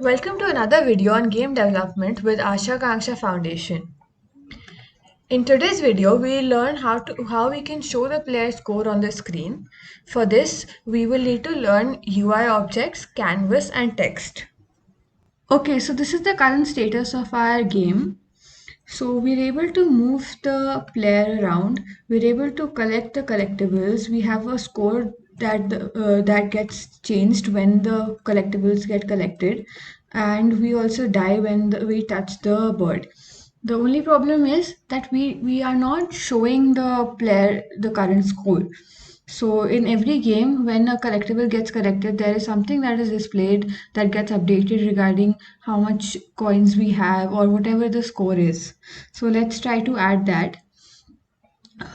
Welcome to another video on game development with Asha Kanksha Foundation. In today's video, we'll learn how we can show the player score on the screen. For this, we will need to learn UI objects, canvas, and text. Okay, so this is the current status of our game. So we're able to move the player around. We're able to collect the collectibles. We have a score that gets changed when the collectibles get collected, and we also die when we touch the bird. The only problem is that we are not showing the player the current score. So in every game, when a collectible gets collected, there is something that is displayed that gets updated regarding how much coins we have or whatever the score is. So let's try to add that.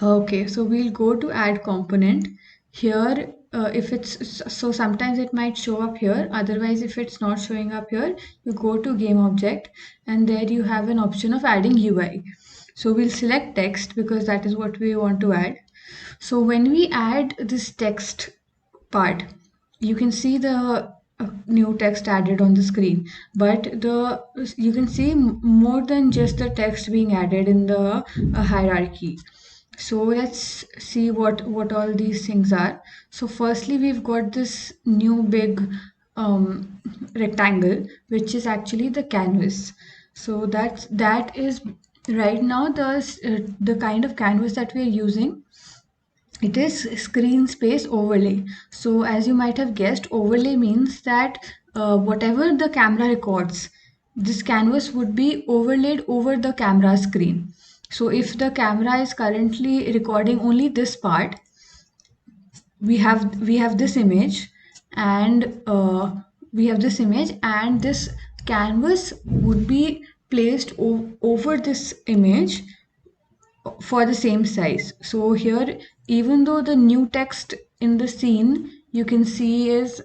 Okay, so we'll go to add component. Here, if it's so sometimes it might show up here. Otherwise, if it's not showing up here, you go to game object and there you have an option of adding UI. So we'll select text because that is what we want to add. So when we add this text part, you can see the new text added on the screen, but you can see more than just the text being added in the hierarchy. So let's see what all these things are. So firstly, we've got this new big rectangle, which is actually the canvas. So that is right now the kind of canvas that we are using. It is screen space overlay. So as you might have guessed, overlay means that whatever the camera records, this canvas would be overlaid over the camera screen. So if the camera is currently recording only this part, we have this image, and this canvas would be placed over this image for the same size. So here, even though the new text in the scene you can see is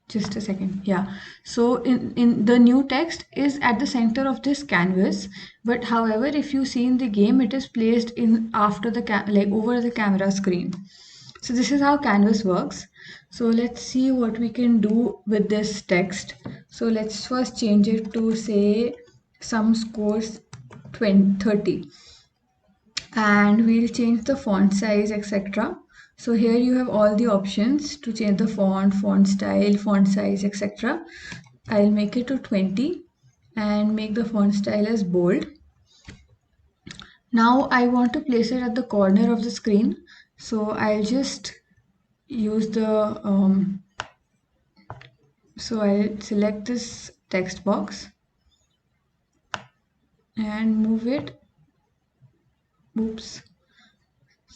just a second, yeah. So in the new text is at the center of this canvas, but however, if you see in the game, it is placed in after the like over the camera screen. So this is how canvas works. So let's see what we can do with this text. So let's first change it to say some scores 30, and we'll change the font size, etc. So here you have all the options to change the font style, font size, etc. I'll make it to 20 and make the font style as bold. Now I want to place it at the corner of the screen, so I'll just use so I'll select this text box and move it. Oops.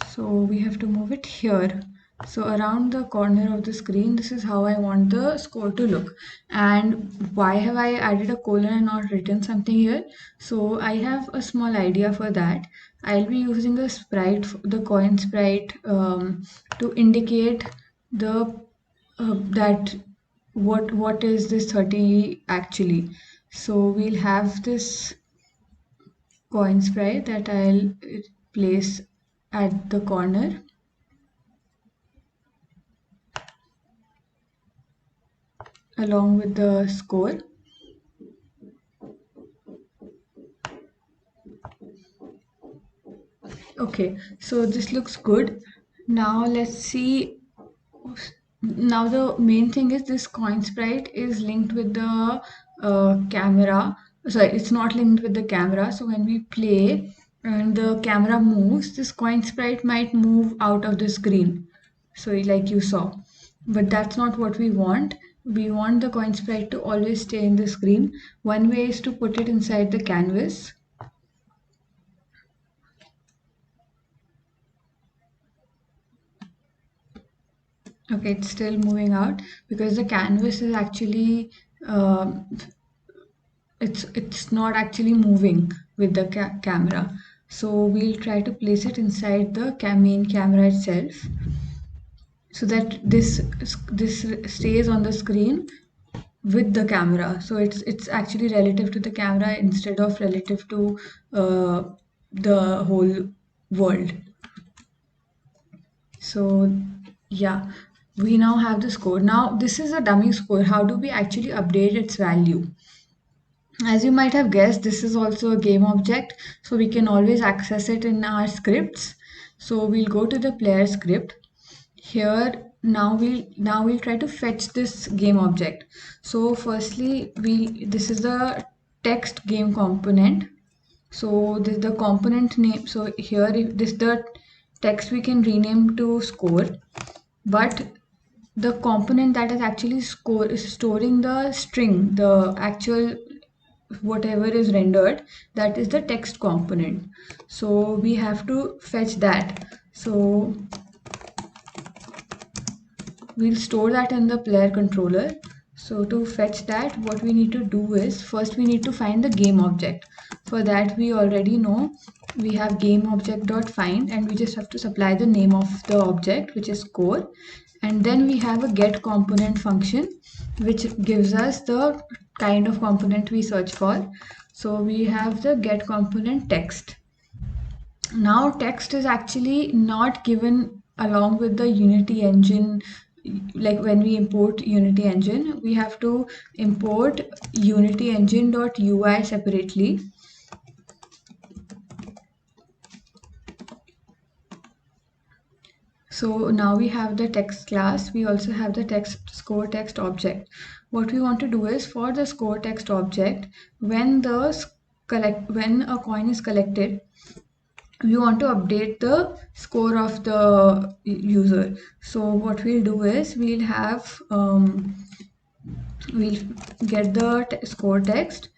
So we have to move it here. So around the corner of the screen, this is how I want the score to look. And why have I added a colon and not written something here? So I have a small idea for that. I'll be using the sprite, the coin sprite, to indicate the that what is this 30 actually. So we'll have this coin sprite that I'll place at the corner, along with the score. Okay, so this looks good. Now let's see. Now the main thing is this coin sprite is linked with the camera. Sorry, it's not linked with the camera. So when we play and the camera moves, this coin sprite might move out of the screen. So like you saw, but that's not what we want. We want the coin sprite to always stay in the screen. One way is to put it inside the canvas. Okay, it's still moving out because the canvas is actually it's not actually moving with the camera. So we'll try to place it inside the main camera itself, so that this stays on the screen with the camera. So it's actually relative to the camera instead of relative to the whole world. So yeah. We now have the score. Now this is a dummy score. How do we actually update its value? As you might have guessed, this is also a game object, so we can always access it in our scripts. So we'll go to the player script. Here now we'll try to fetch this game object. So firstly, this is the text game component. So this the component name. So here if this the text we can rename to score, but the component that is actually score is storing the string, the actual whatever is rendered, that is the text component. So we have to fetch that. So we'll store that in the player controller. So to fetch that, what we need to do is first we need to find the game object. For that, we already know we have game object dot find, and we just have to supply the name of the object, which is score. And then we have a get component function, which gives us the kind of component we search for. So we have the get component text. Now text is actually not given along with the Unity engine. Like when we import Unity engine, we have to import Unity engine.ui separately. So now we have the text class. We also have the text score text object. What we want to do is for the score text object, when a coin is collected, we want to update the score of the user. So what we'll do is we'll get the score text,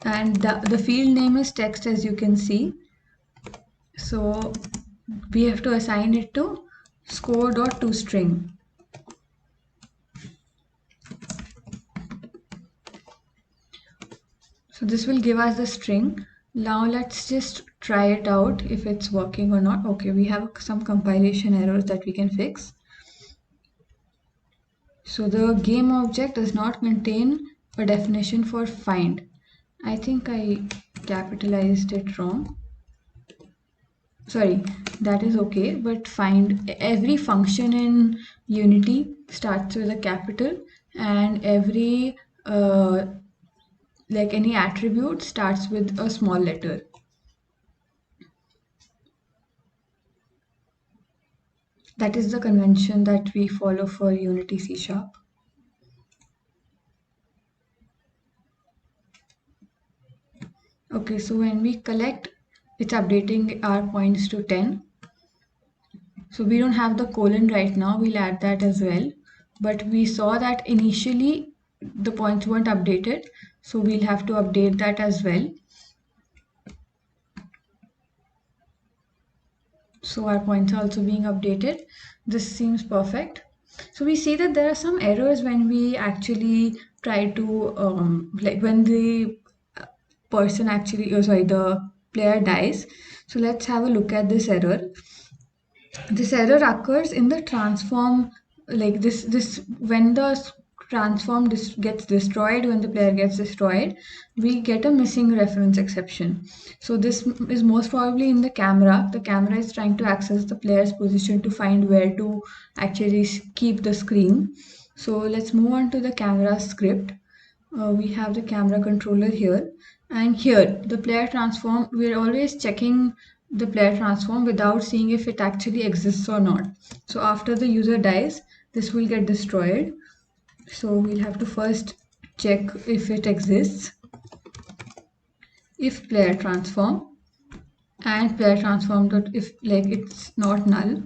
and the field name is text, as you can see. So we have to assign it to score.toString. So this will give us the string. Now let's just try it out if it's working or not. Okay, we have some compilation errors that we can fix. So the game object does not contain a definition for find. I think I capitalized it wrong. Sorry, that is okay, but find, every function in Unity starts with a capital, and every like any attribute starts with a small letter. That is the convention that we follow for Unity C#. Okay, so when we collect, it's updating our points to 10. So we don't have the colon right now, we'll add that as well. But we saw that initially the points weren't updated, so we'll have to update that as well. So our points are also being updated. This seems perfect. So we see that there are some errors when we actually try to, like when the person actually, the player dies. So let's have a look at this error. This error occurs in the transform, like this when the transform gets destroyed, when the player gets destroyed, we get a missing reference exception. So this is most probably in the camera. The camera is trying to access the player's position to find where to actually keep the screen. So let's move on to the camera script. We have the camera controller here, and here the player transform, we're always checking the player transform without seeing if it actually exists or not. So after the user dies, this will get destroyed. So we'll have to first check if it exists. If player transform, and player transform dot if, like, it's not null.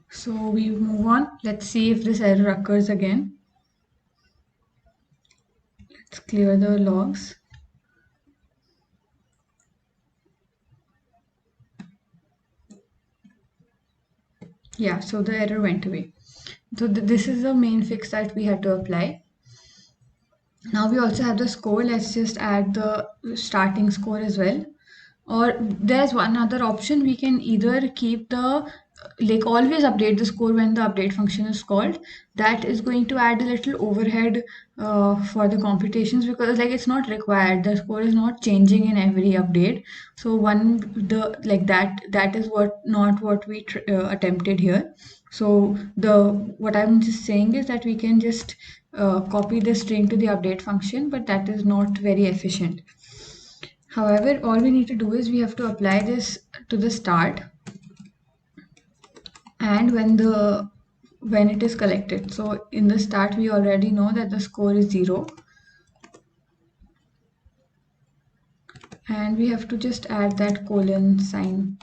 So we move on. Let's see if this error occurs again. Let's clear the logs. Yeah, so the error went away. So this is the main fix that we had to apply. Now we also have the score. Let's just add the starting score as well. Or there's one other option. We can either keep the like always update the score when the update function is called. That is going to add a little overhead for the computations, because like it's not required, the score is not changing in every update. So one the like that is what not what we attempted here. So the what I'm just saying is that we can just copy the string to the update function, but that is not very efficient. However, all we need to do is we have to apply this to the start, and when it is collected. So in the start we already know that the score is 0, and we have to just add that colon sign.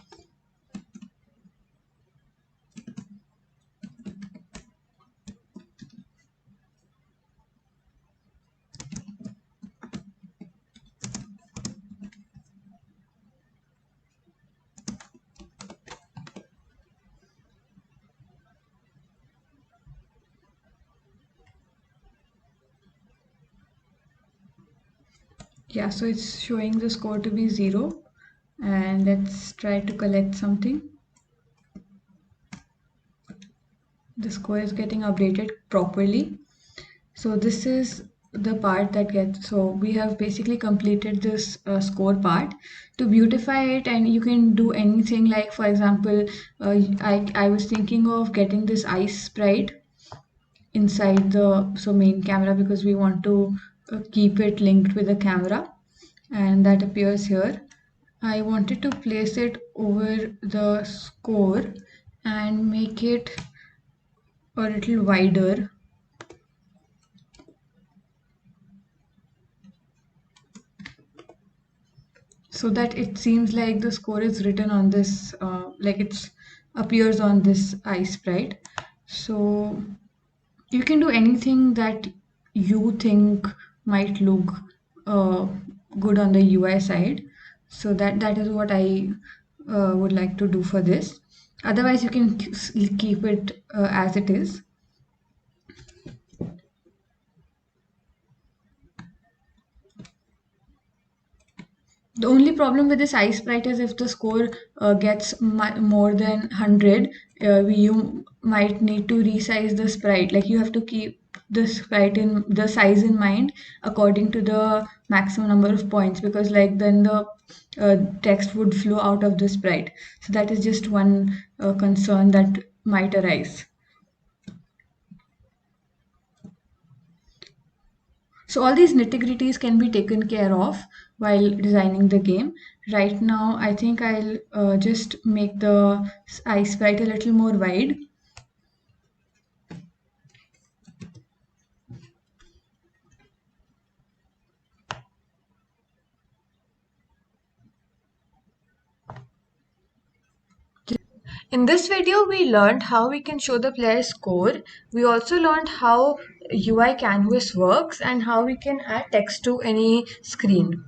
Yeah, so it's showing the score to be 0, and let's try to collect something. The score is getting updated properly. So this is the part that gets, so we have basically completed this score part. To beautify it, and you can do anything, like for example, I was thinking of getting this ice sprite inside the main camera, because we want to keep it linked with the camera, and that appears here. I wanted to place it over the score and make it a little wider, so that it seems like the score is written on this, like it's appears on this ice sprite. So you can do anything that you think might look uh, good on the UI side. So that is what I would like to do for this. Otherwise, you can keep it as it is. The only problem with this ice sprite is if the score gets more than 100, you might need to resize the sprite. Like you have to keep the sprite in the size in mind according to the maximum number of points, because like then the text would flow out of the sprite. So that is just one concern that might arise. So all these nitty-gritties can be taken care of while designing the game. Right now, I think I'll just make the ice sprite a little more wide. In this video, we learned how we can show the player's score. We also learned how UI Canvas works and how we can add text to any screen.